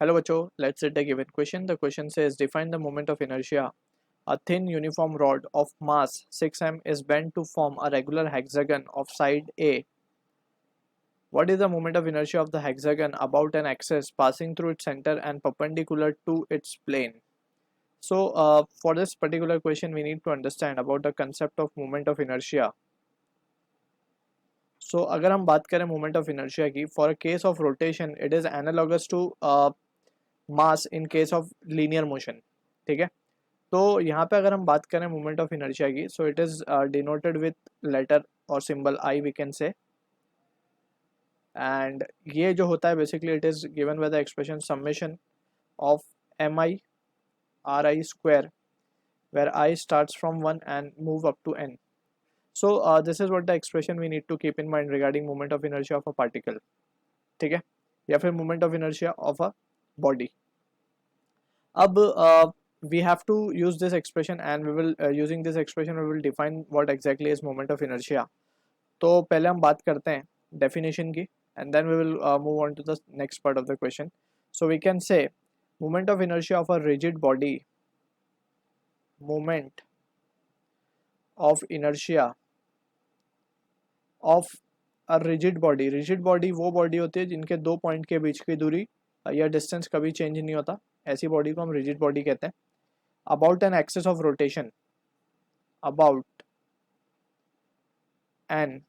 Hello बच्चों, let's take a given question. The question says define the moment of inertia. A thin uniform rod of mass 6m is bent to form a regular hexagon of side A. What is the moment of inertia of the hexagon about an axis passing through its center and perpendicular to its plane? So for this particular question we need to understand about the concept of moment of inertia. So अगर हम बात करें moment of inertia की, for a case of rotation it is analogous to mass in case of linear motion. ठीक है, तो यहाँ पे अगर हम बात करें मोमेंट ऑफ इनर्शिया की, so it is denoted with letter और symbol I we can say. And ये जो होता है basically it is given by the expression summation of m i r i square where i starts from 1 and move up to n. So this is what the expression we need to keep in mind regarding moment of inertia of a particle. ठीक है, या फिर moment of inertia of a body. अब we have to use this expression and we will using this expression we will define what exactly is moment of inertia. तो पहले हम बात करते हैं definition की and then we will move on to the next part of the question. So we can say moment of inertia of a rigid body, moment of inertia of a rigid body. rigid body वो body होती है जिनके दो point के बीच की दूरी या distance कभी चेंज नहीं होता, ऐसी बॉडी को हम rigid body कहते हैं. About an axis of rotation, about an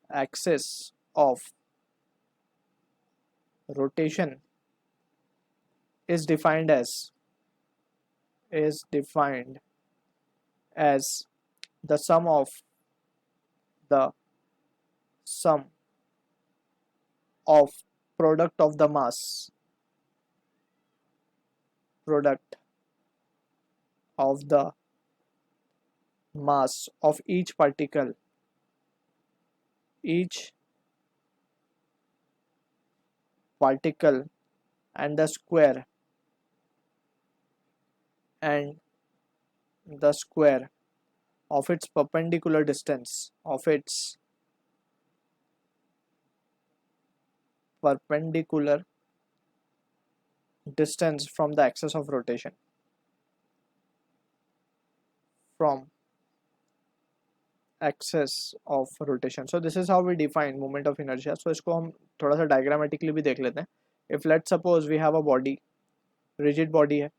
axis of rotation is defined as the sum of product of the mass, product of the mass of each particle and the square of its perpendicular distance from the axis of rotation, so this is how we define moment of inertia. so इसको हम थोड़ा सा diagrammatically भी देख लेते हैं. if let's suppose we have a body, rigid body है,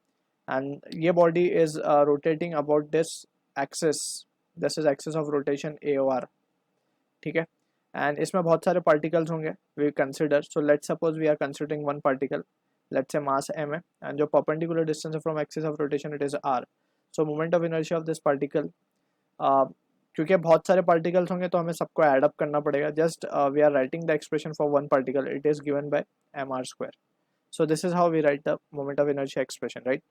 and ये body is rotating about this is axis of rotation AOR. ठीक है, and इसमें बहुत सारे particles होंगे we consider. so let's suppose we are considering one particle, let's say mass m है, and जो perpendicular distance from axis of rotation it is r. so moment of inertia of this particle, क्योंकि बहुत सारे particles होंगे तो हमें सबको add up करना पड़ेगा. Just we are writing the expression for one particle, it is given by M R square. So this is how we write the moment of inertia expression, right.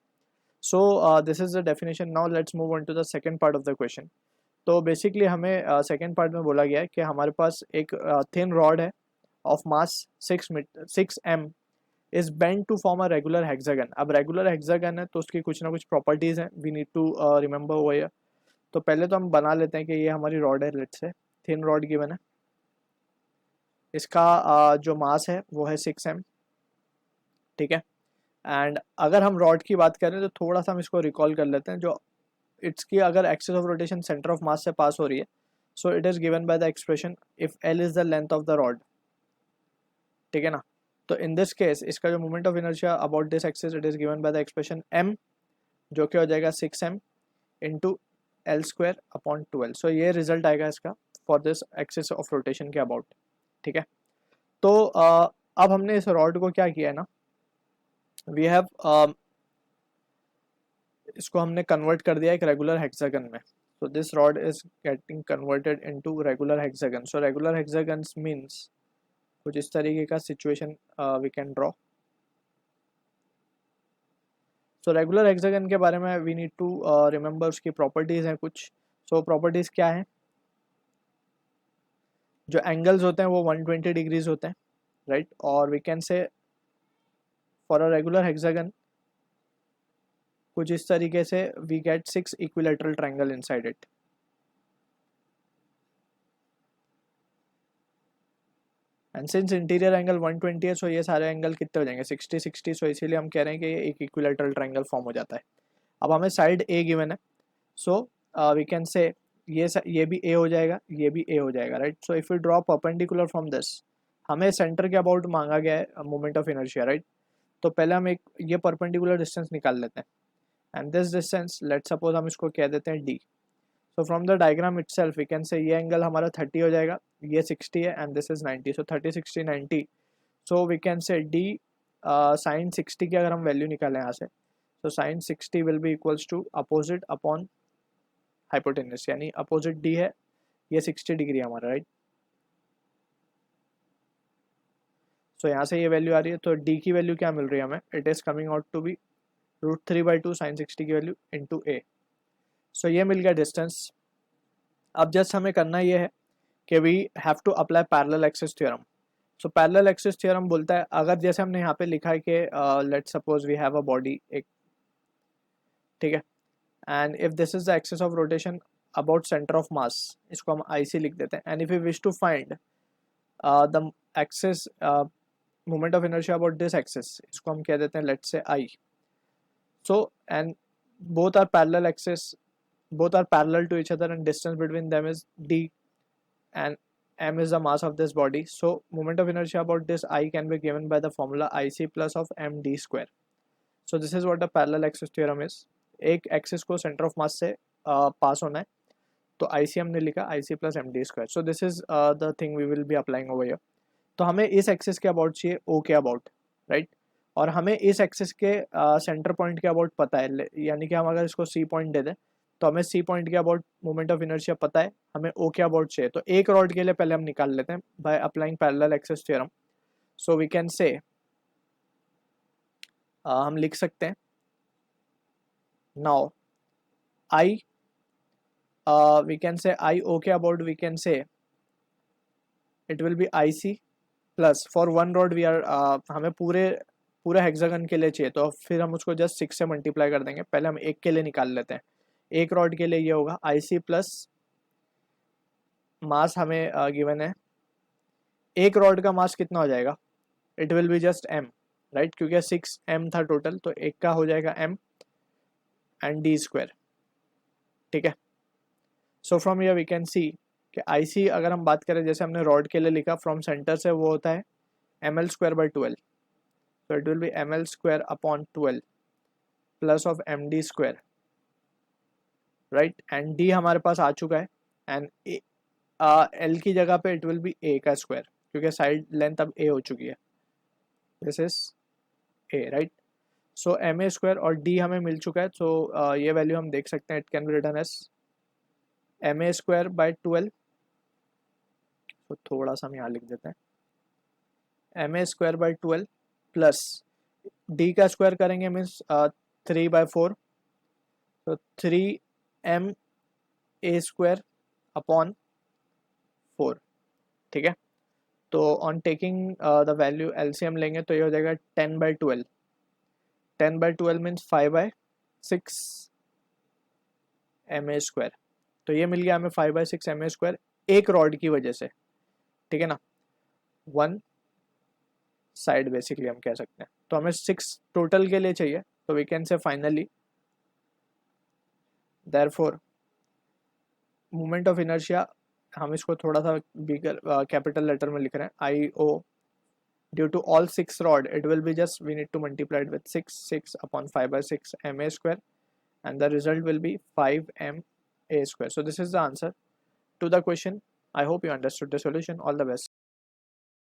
So this is the definition. Now let's move on to the second part of the question. तो basically हमें second part में बोला गया है कि हमारे पास एक थिन रॉड है of mass 6m is bend to form a regular hexagon. अब रेगुलर हेक्सागन है तो उसकी कुछ ना कुछ प्रॉपर्टीज हैं, वी नीड टू रिमेंबर वो है. तो पहले तो हम बना लेते हैं कि ये हमारी रॉड है, let's say thin rod given है, इसका जो मास है वो है 6m. ठीक है, एंड अगर हम रॉड की बात करें तो थोड़ा सा हम इसको रिकॉल कर लेते हैं. जो इसकी अगर axis of rotation centre of मास से पास हो रही है, सो it is given by the expression if l is the length of the rod. ठीक है ना, तो इन दिस केस इसका जो moment of inertia about this axis it is given by the expression m, जो कि हो जाएगा 6m into L square upon 12. सो ये रिजल्ट आएगा इसका for this axis of rotation के अबाउट. ठीक है, तो अब हमने इस रॉड को क्या किया है ना, वी हैव इसको हमने कन्वर्ट कर दिया एक रेगुलर हेक्सागन में. So this rod is getting converted into regular hexagon. So regular hexagons means कुछ इस तरीके का situation we can draw. So regular hexagon के बारे में वी नीड टू रिमेंबर उसकी प्रॉपर्टीज़ हैं कुछ. सो प्रॉपर्टीज़ क्या हैं, जो एंगल्स होते हैं वो 120 डिग्रीज होते हैं, राइट. और we can say for a regular hexagon कुछ इस तरीके से we get 6 equilateral triangle inside it. And since interior angle 120 है, सो ये सारे एंगल कितने हो जाएंगे 60 60, सो इसीलिए हम कह रहे हैं कि ये एक इक्विलैटरल ट्रायंगल फॉर्म हो जाता है। अब हमें साइड ए गिवन है, सो वी कैन से ये भी ए हो जाएगा, ये भी ए हो जाएगा, right. So if you draw perpendicular from this, हमें सेंटर के अबाउट मांगा गया है मोमेंट ऑफ इनर्शिया, राइट। तो पहले हम एक ये परपेंडिकुलर डिस्टेंस निकाल लेते हैं and this distance let suppose हम इसको कह देते हैं D. So from the diagram itself we can say ये एंगल हमारा 30 हो जाएगा, ये 60 है and this is 90, so 30 60 90। So we can say D sine 60 की अगर हम वैल्यू निकालें यहाँ से, तो sine 60 will be equals to opposite upon hypotenuse, यानी अपोजिट डी है, ये 60 डिग्री है हमारा, राइट। सो यहाँ से ये वैल्यू आ रही है, तो डी की वैल्यू क्या मिल रही है हमें, it is coming out to be √3/2 sine 60 की वैल्यू इंटू ए। सो ये मिल गया डिस्टेंस। अब जस्ट हमें करना ये है कि we have to apply parallel axis theorem. So parallel axis theorem बोलता है, अगर जैसे हमने यहाँ पे लिखा है कि let suppose we have a body, एक, ठीक है, and if this is the axis of rotation about centre of mass, इसको हम आई सी लिख देते हैं, and if you wish to find the axis moment of inertia about this axis, इसको हम कह देते हैं let's say I. So and both are parallel axis, both are parallel to each other and distance between them is d and m is the mass of this body. So moment of inertia about this I can be given by the formula ic plus of md square. So this is what the parallel axis theorem is. एक axis को centre of मास से पास होना है, तो IC हमने लिखा IC plus md square. So this is the thing we will be applying over here. तो हमें इस एक्सिस के अबाउट चाहिए O के अबाउट, राइट, और हमें इस एक्सिस के सेंटर पॉइंट के अबाउट पता है, यानी कि हम अगर इसको सी पॉइंट दे दें तो हमें सी पॉइंट के अबाउट मोमेंट ऑफ इनर्शिया पता है, हमें ओ के अबाउट चाहिए। तो एक रॉड के लिए पहले हम निकाल लेते हैं by applying parallel axis theorem. So we can say हम लिख सकते हैं नाउ आई, वी कैन से आई ओ के about we can say it will be I C plus for one rod we are, हमें पूरे हेक्सागन के लिए चाहिए, तो फिर हम उसको जस्ट 6 से मल्टीप्लाई कर देंगे। पहले हम एक के लिए निकाल लेते हैं, एक रॉड के लिए ये होगा IC प्लस मास हमें गिवन है, एक रॉड का मास कितना हो जाएगा, it will be just m, right, क्योंकि 6m था टोटल, तो एक का हो जाएगा m एंड d स्क्वायर, ठीक है। So from here we can see कि IC अगर हम बात करें जैसे हमने रॉड के लिए लिखा फ्रॉम सेंटर से, वो होता है ml²/12, so it will be ml²/12 plus of md square, right, and d हमारे पास आ चुका है, and l की जगह पे it will be a का स्क्वायर, क्योंकि साइड लेंथ अब a हो चुकी है, this is a, right. so ma square और d हमें मिल चुका है, so ये वैल्यू हम देख सकते हैं, it can be written as ma²/12, तो थोड़ा सा हम यहाँ लिख देते हैं ma²/12 प्लस d का स्क्वायर करेंगे मीन्स 3/4, तो 3ma² अपॉन 4, ठीक है। तो on taking the value LCM लेंगे तो ये हो जाएगा 10/12, 10/12 मीन्स 5/6 ma², तो ये मिल गया हमें 5/6 ma² एक रॉड की वजह से, ठीक है ना, वन साइड बेसिकली हम कह सकते हैं। तो हमें 6 टोटल के लिए चाहिए, तो we can say finally therefore moment of inertia, हम इसको थोड़ा सा बिगर कैपिटल लेटर में लिख रहे हैं, IO due to all 6 rod it will be just we need to multiply it with 6 upon 5/6 ma² and the result will be 5ma². So this is the answer to the question. I hope you understood the solution. All the best.